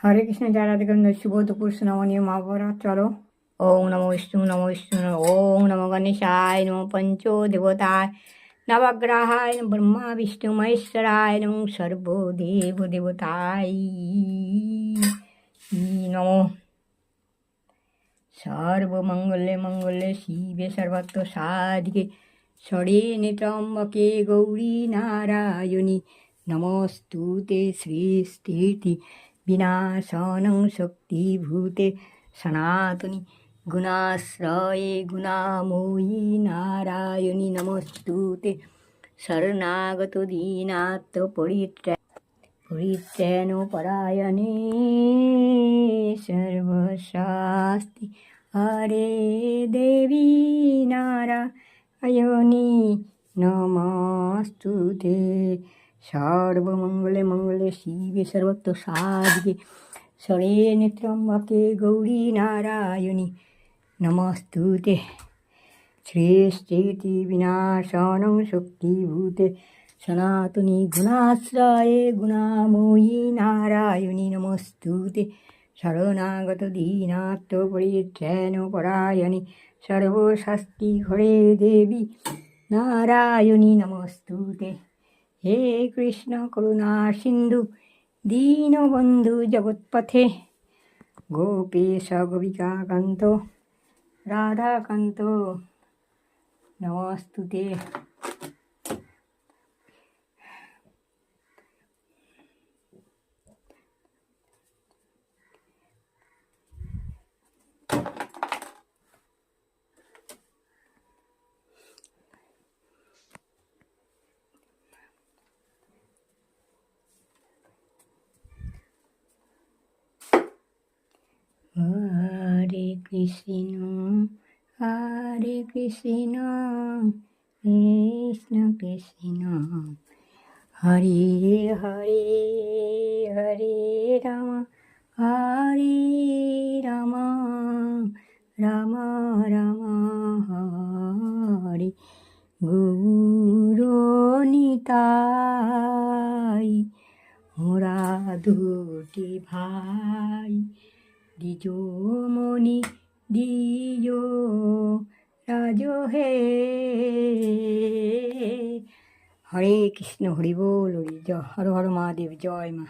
হরে কৃষ্ণ। যারা দেখুন শুভ দুপুর নমনীয় মহাভারত চলো। ওং নমো বিষ্ণু নমো বিষ্ণু ওং নমো গণেশায় নমো পঞ্চ দেবতায় নবগ্রহায় ব্রহ্মা বিষ্ণু মহেশ্বরায় নমো সর্বদেব দেবতায় নমো। সর্বমঙ্গলে মঙ্গলে শিবে সর্বত্র সাধিকে শরণ্যে ত্র্যম্বকে গৌরী নারায়ণী নমস্তুতে শ্রীস্থিতি বিনাশनं শক্তিভূতে সনাতনী গুণাশ্রয়ে গুণাময়ী নারায়ণী নমস্তুতে শরণাগত দীনার্ত পরিত্রাণপরায়ণে সর্বশাস্তি হরে দেবী নারায়ণী নমস্তুতে। সর্বমঙ্গলে মঙ্গলে শিবে সর্বত্র সাধিকে শরণ্যে ত্র্যম্বকে গৌরী নারায়ণী নমস্তুতে সৃষ্টিতি বিনাশनं শক্তিভূতে সনাতনী গুণাশ্রয়ে গুণাময়ী নারায়ণী নমস্তুতে শরণাগত দীনার্ত পরিত্রাণপরায়ণে সর্বশাস্তি হরে দেবী নারায়ণী নমস্তুতে। হে কৃষ্ণ করুণা সিন্ধু দীনবন্ধু জগৎপথে গোপেশ গোপিকাকান্ত রাধাকান্ত নমস্তুতে। হরে কৃষ্ণ কৃষ্ণ কৃষ্ণ হরে হরে হরে রাম হরে রাম রাম রাম হরে গৌরনিতাই মোরা দুটি ভাই দ্বিজমণি দ্বিজ রাজ হে। হরে কৃষ্ণ হরি বল হরি জয় হর হর মহাদেব জয় মা।